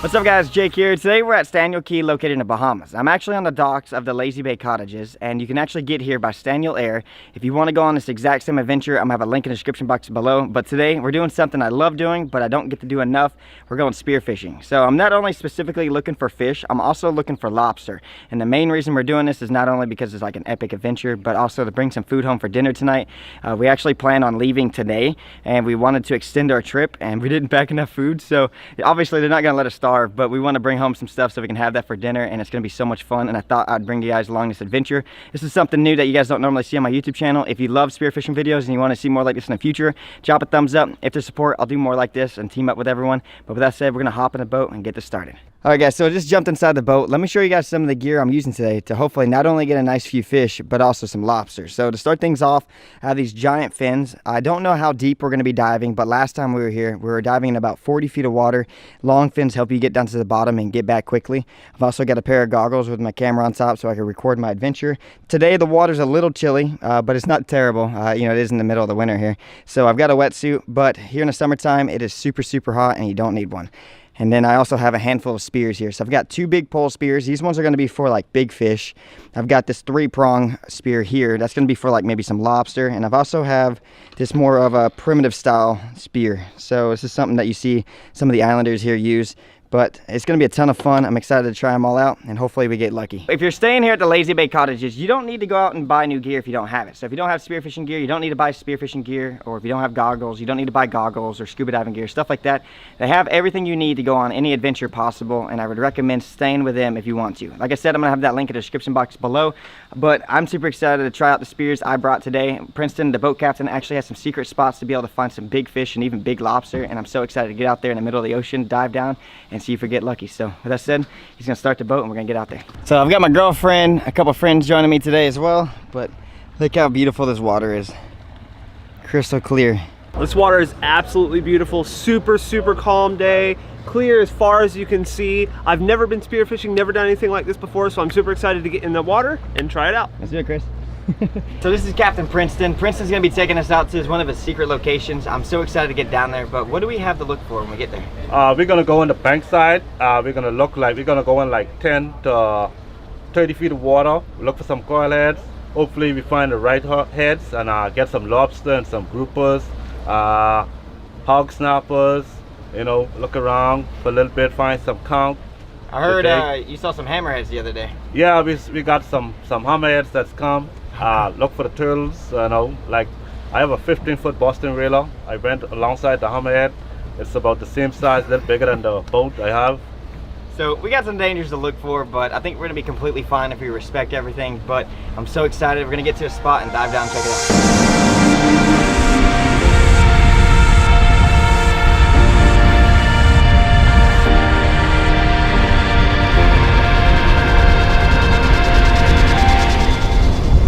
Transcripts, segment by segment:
What's up guys, Jake here. Today we're at Staniel Key located in the Bahamas. I'm actually on the docks of the Lazy Bay Cottages and you can actually get here by Staniel Air. If you want to go on this exact same adventure, I'm gonna have a link in the description box below. But today we're doing something I love doing but I don't get to do enough. We're going spearfishing. So I'm not only specifically looking for fish, I'm also looking for lobster. And the main reason we're doing this is not only because it's like an epic adventure, but also to bring some food home for dinner tonight. We actually plan on leaving today and we wanted to extend our trip and we didn't pack enough food. So obviously they're not gonna let us starve, but we want to bring home some stuff so we can have that for dinner, and it's going to be so much fun. And I thought I'd bring you guys along this adventure. This is something new that you guys don't normally see on my YouTube channel. If you love spearfishing videos and you want to see more like this in the future, drop a thumbs up. If there's support, I'll do more like this and team up with everyone. But with that said, we're going to hop in the boat and get this started. Alright guys, so I just jumped inside the boat. Let me show you guys some of the gear I'm using today to hopefully not only get a nice few fish, but also some lobsters. So to start things off, I have these giant fins. I don't know how deep we're going to be diving, but last time we were here, we were diving in about 40 feet of water. Long fins help you get down to the bottom and get back quickly. I've also got a pair of goggles with my camera on top so I can record my adventure. Today the water's a little chilly, but it's not terrible. You know, it is in the middle of the winter here. So I've got a wetsuit, but here in the summertime, it is super, super hot and you don't need one. And then I also have a handful of spears here. So I've got two big pole spears. These ones are going to be for like big fish. I've got this 3-prong spear here. That's going to be for like maybe some lobster. And I've also have this more of a primitive style spear. So this is something that you see some of the islanders here use. But it's going to be a ton of fun. I'm excited to try them all out and hopefully we get lucky. If you're staying here at the Lazy Bay Cottages, you don't need to go out and buy new gear if you don't have it. So if you don't have spearfishing gear, you don't need to buy spearfishing gear. Or if you don't have goggles, you don't need to buy goggles or scuba diving gear, stuff like that. They have everything you need to go on any adventure possible, and I would recommend staying with them if you want to. Like I said, I'm going to have that link in the description box below. But I'm super excited to try out the spears I brought today. Princeton, the boat captain, actually has some secret spots to be able to find some big fish and even big lobster. And I'm so excited to get out there in the middle of the ocean, dive down, and see if we get lucky. So with that said, he's gonna start the boat and we're gonna get out there. So I've got my girlfriend, a couple friends joining me today as well, but look how beautiful this water is. Crystal clear. This water is absolutely beautiful. Super, super calm day. Clear as far as you can see. I've never been spearfishing, never done anything like this before, so I'm super excited to get in the water and try it out. Let's do it, Chris. So this is Captain Princeton. Princeton's gonna be taking us out to one of his secret locations. I'm so excited to get down there, but what do we have to look for when we get there? We're gonna go on the bank side. We're gonna go in like 10 to 30 feet of water. Look for some coil heads. Hopefully we find the right heads and get some lobster and some groupers, hog snappers. You know, look around for a little bit, find some conch. I heard you saw some hammerheads the other day. Yeah, we got some hammerheads that's come. Look for the turtles. You know, like I have a 15-foot Boston Whaler. I went alongside the hammerhead. It's about the same size, a little bigger than the boat I have. So we got some dangers to look for, but I think we're gonna be completely fine if we respect everything. But I'm so excited. We're gonna get to a spot and dive down and check it out.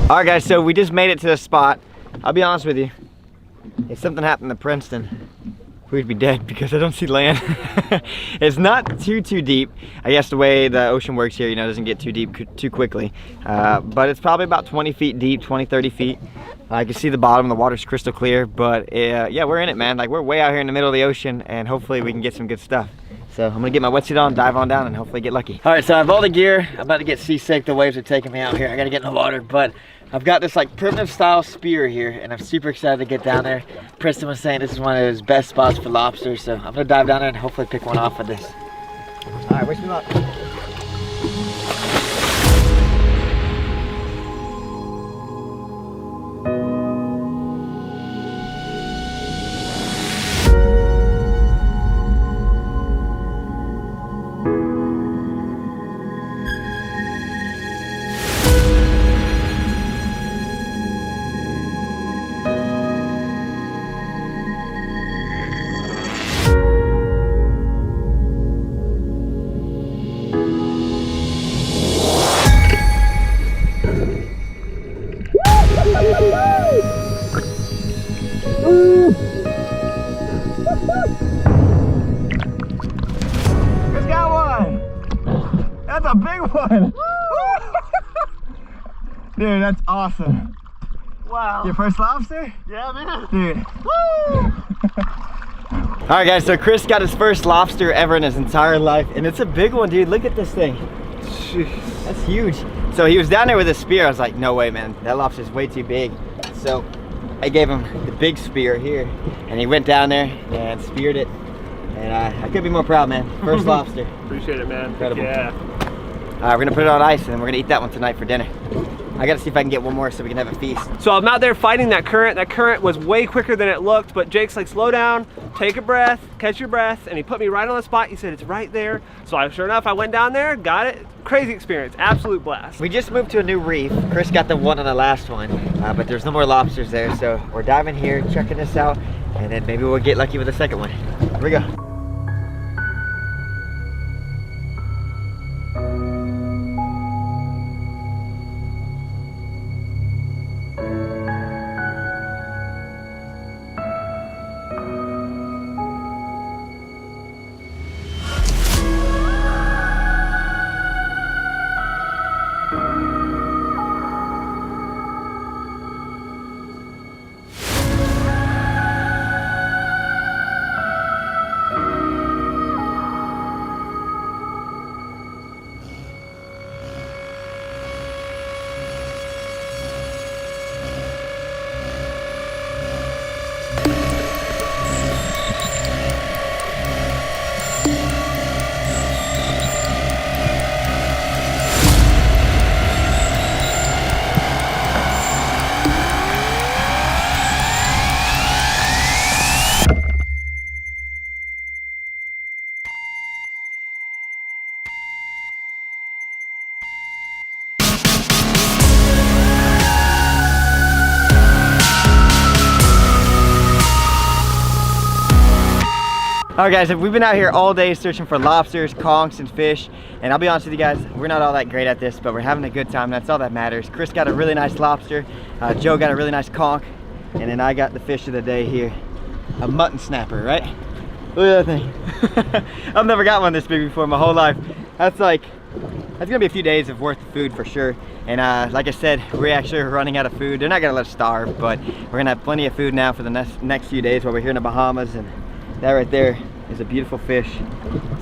Alright guys, so we just made it to the spot. I'll be honest with you, if something happened to Princeton, we'd be dead because I don't see land. It's not too deep. I guess the way the ocean works here, you know, it doesn't get too deep too quickly. But it's probably about 20 feet deep, 20-30 feet. I can see the bottom, the water's crystal clear, but yeah, we're in it, man. Like, we're way out here in the middle of the ocean and hopefully we can get some good stuff. So I'm gonna get my wetsuit on, dive on down, and hopefully get lucky. All right, so I have all the gear. I'm about to get seasick. The waves are taking me out here. I gotta get in the water, but I've got this like primitive style spear here, and I'm super excited to get down there. Preston was saying this is one of his best spots for lobster, so I'm gonna dive down there and hopefully pick one off with this. All right, wish me luck. Just got one. That's a big one. Dude, that's awesome. Wow. Your first lobster? Yeah, man. Dude. Woo! All right, guys, so Chris got his first lobster ever in his entire life, and it's a big one, dude. Look at this thing. Jeez. That's huge. So he was down there with a spear. I was like, no way, man. That lobster's way too big. So I gave him the big spear here, and he went down there and speared it. And I could be more proud, man. First lobster. Appreciate it, man. Incredible. Yeah. We're gonna put it on ice, and then we're gonna eat that one tonight for dinner. I gotta see if I can get one more so we can have a feast. So I'm out there fighting that current. That current was way quicker than it looked, but Jake's like, slow down, take a breath, catch your breath, and he put me right on the spot. He said, it's right there. So sure enough, I went down there, got it. Crazy experience, absolute blast. We just moved to a new reef. Chris got the one on the last one, but there's no more lobsters there, so we're diving here, checking this out, and then maybe we'll get lucky with the second one. Here we go. Alright guys, we've been out here all day searching for lobsters, conchs, and fish, and I'll be honest with you guys, we're not all that great at this, but we're having a good time. That's all that matters. Chris got a really nice lobster, Joe got a really nice conch, and then I got the fish of the day here, a mutton snapper, right? Look at that thing. I've never got one this big before in my whole life. That's gonna be a few days of worth of food for sure. And like I said, we actually are running out of food. They're not gonna let us starve, but we're gonna have plenty of food now for the next few days while we're here in the Bahamas. And that right there is a beautiful fish.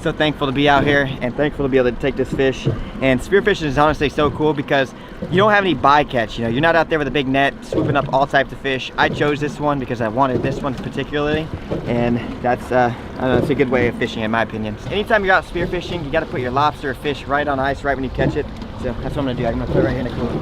So thankful to be out here and thankful to be able to take this fish. And spearfishing is honestly so cool because you don't have any bycatch. You know, you're not out there with a big net swooping up all types of fish. I chose this one because I wanted this one particularly, and that's I don't know, it's a good way of fishing in my opinion. Anytime you're out spearfishing, you got to put your lobster or fish right on ice right when you catch it. So that's what I'm gonna do. I'm gonna put it right here in the cooler.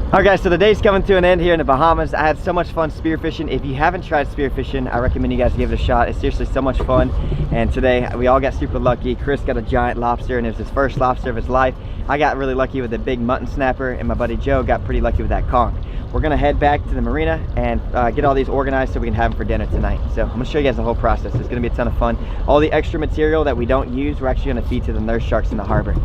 Alright guys, so the day's coming to an end here in the Bahamas. I had so much fun spearfishing. If you haven't tried spearfishing, I recommend you guys give it a shot. It's seriously so much fun. And today we all got super lucky. Chris got a giant lobster and it was his first lobster of his life. I got really lucky with a big mutton snapper, and my buddy Joe got pretty lucky with that conch. We're gonna head back to the marina and get all these organized so we can have them for dinner tonight. So I'm gonna show you guys the whole process. It's gonna be a ton of fun. All the extra material that we don't use, we're actually gonna feed to the nurse sharks in the harbor.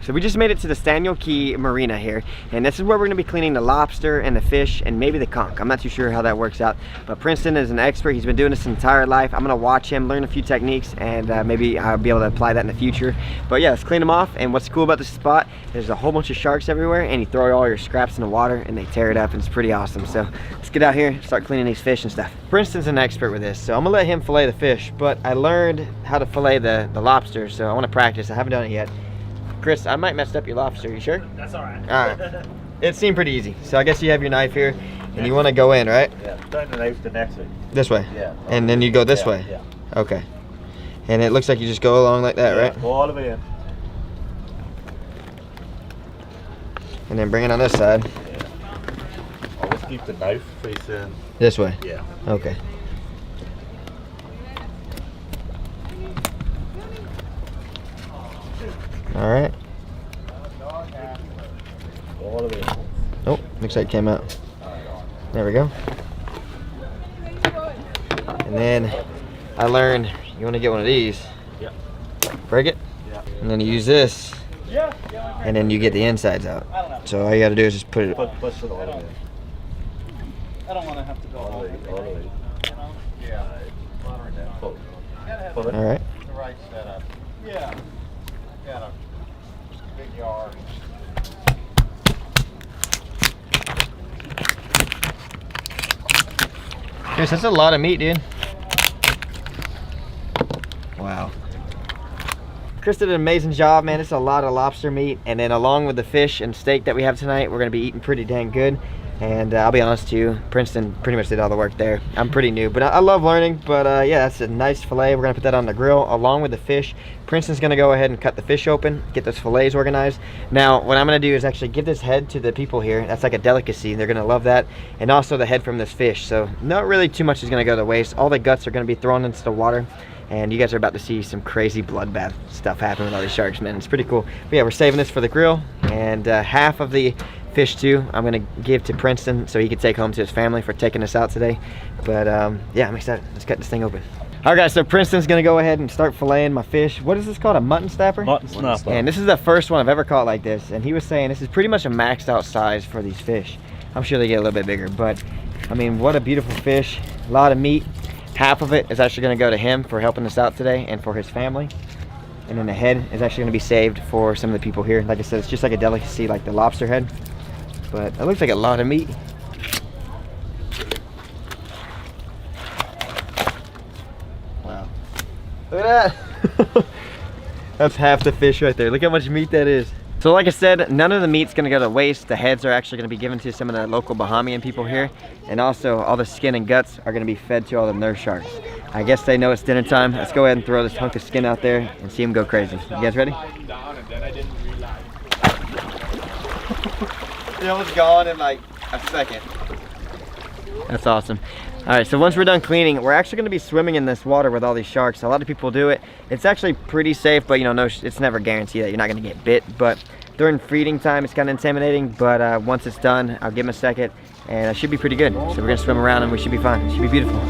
So we just made it to the Staniel Key Marina here, and this is where we're gonna be cleaning the lobster and the fish and maybe the conch. I'm not too sure how that works out, but Princeton is an expert. He's been doing this his entire life. I'm gonna watch him, learn a few techniques, and maybe I'll be able to apply that in the future. But yeah, let's clean them off. And what's cool about this spot, there's a whole bunch of sharks everywhere, and you throw all your scraps in the water and they tear it up, and it's pretty awesome. So let's get out here and start cleaning these fish and stuff. Princeton's an expert with this, so I'm gonna let him fillet the fish, but I learned how to fillet the lobster, so I wanna practice. I haven't done it yet. Chris, I might mess up your lobster. You sure? That's all right. All right. It seemed pretty easy. So I guess you have your knife here, and you want to go in, right? Yeah, turn the knife the next way. This way? Yeah. And then you go this way? Yeah. Okay. And it looks like you just go along like that, right? Go all the way in. And then bring it on this side. Yeah. Always keep the knife facing. This way? Yeah. Okay. All right. All the way in. Oh, looks like it came out. There we go. And then I learned you want to get one of these. Yeah. Break it. Yeah. And then you use this. And then you get the insides out. So all you got to do is just put it. Push it all the way. I don't want to have to go All the way. All the way. you know? Yeah. And then pull. Gotta Pull have it. All right. the right setup. Yeah. Got a big yard. Chris, that's a lot of meat, dude. Wow. Chris did an amazing job, man. It's a lot of lobster meat, and then along with the fish and steak that we have tonight, we're gonna be eating pretty dang good. And I'll be honest with you, Princeton pretty much did all the work there. I'm pretty new, but I love learning. But yeah, that's a nice fillet. We're gonna put that on the grill along with the fish. Princeton's gonna go ahead and cut the fish open, get those fillets organized. Now, what I'm gonna do is actually give this head to the people here. That's like a delicacy. They're gonna love that. And also the head from this fish. So not really too much is gonna go to waste. All the guts are gonna be thrown into the water. And you guys are about to see some crazy bloodbath stuff happen with all these sharks, man. It's pretty cool. But yeah, we're saving this for the grill. And half of the fish too, I'm gonna give to Princeton so he can take home to his family for taking us out today. But yeah, I'm excited. Let's cut this thing open. All right, guys, so Princeton's gonna go ahead and start filleting my fish. What is this called, a mutton snapper? Mutton snapper. And this is the first one I've ever caught like this. And he was saying this is pretty much a maxed out size for these fish. I'm sure they get a little bit bigger, but I mean, what a beautiful fish. A lot of meat. Half of it is actually gonna go to him for helping us out today and for his family. And then the head is actually gonna be saved for some of the people here. Like I said, it's just like a delicacy like the lobster head. But it looks like a lot of meat. Wow. Look at that. That's half the fish right there. Look how much meat that is. So like I said, none of the meat's gonna go to waste. The heads are actually gonna be given to some of the local Bahamian people here. And also all the skin and guts are gonna be fed to all the nurse sharks. I guess they know it's dinner time. Let's go ahead and throw this hunk of skin out there and see them go crazy. You guys ready? It was gone in like a second. That's awesome. All right, so once we're done cleaning, we're actually gonna be swimming in this water with all these sharks. A lot of people do it. It's actually pretty safe, but you know, no, it's never guaranteed that you're not gonna get bit. But during feeding time, it's kind of intimidating. But once it's done, I'll give them a second, and it should be pretty good. So we're gonna swim around and we should be fine. It should be beautiful.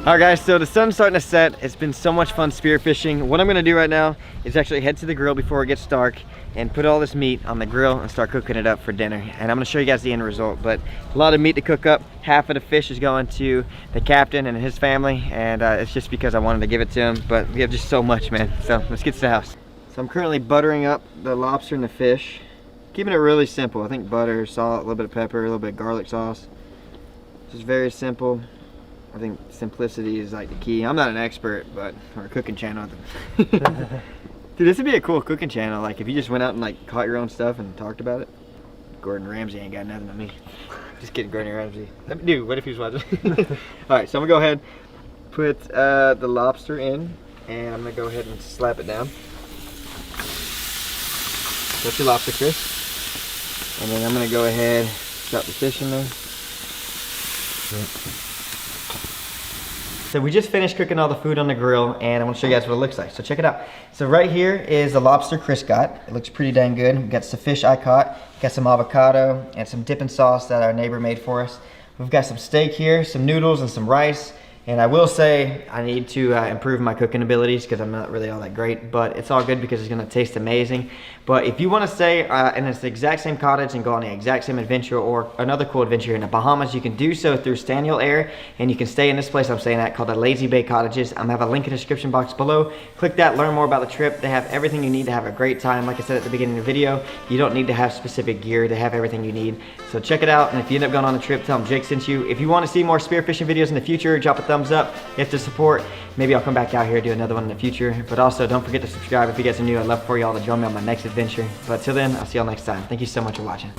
All right, guys, so the sun's starting to set. It's been so much fun spearfishing. What I'm gonna do right now is actually head to the grill before it gets dark and put all this meat on the grill and start cooking it up for dinner. And I'm gonna show you guys the end result, but a lot of meat to cook up. Half of the fish is going to the captain and his family, and it's just because I wanted to give it to him, but we have just so much, man. So let's get to the house. So I'm currently buttering up the lobster and the fish. Keeping it really simple. I think butter, salt, a little bit of pepper, a little bit of garlic sauce. Just very simple. I think simplicity is like the key. I'm not an expert, but or a cooking channel. Dude, this would be a cool cooking channel. Like if you just went out and like caught your own stuff and talked about it. Gordon Ramsay ain't got nothing on me. Just kidding, Gordon Ramsay. Dude, what if he was watching? All right, so I'm gonna go ahead, put the lobster in, and I'm gonna go ahead and slap it down. Put your lobster, Chris. And then I'm gonna go ahead, drop the fish in there. So we just finished cooking all the food on the grill, and I want to show you guys what it looks like. So check it out. So right here is the lobster Chris got. It looks pretty dang good. We got some fish I caught, got some avocado, and some dipping sauce that our neighbor made for us. We've got some steak here, some noodles, and some rice. And I will say I need to improve my cooking abilities because I'm not really all that great, but it's all good because it's gonna taste amazing. But if you wanna stay in this exact same cottage and go on the exact same adventure or another cool adventure here in the Bahamas, you can do so through Staniel Air, and you can stay in this place I'm staying at called the Lazy Bay Cottages. I'm gonna have a link in the description box below. Click that, learn more about the trip. They have everything you need to have a great time. Like I said at the beginning of the video, you don't need to have specific gear. They have everything you need. So check it out, and if you end up going on the trip, tell them Jake sent you. If you wanna see more spearfishing videos in the future, drop a thumbs up. You have to support. Maybe I'll come back out here and do another one in the future. But also, don't forget to subscribe if you guys are new. I'd love for y'all to join me on my next adventure. But till then, I'll see y'all next time. Thank you so much for watching.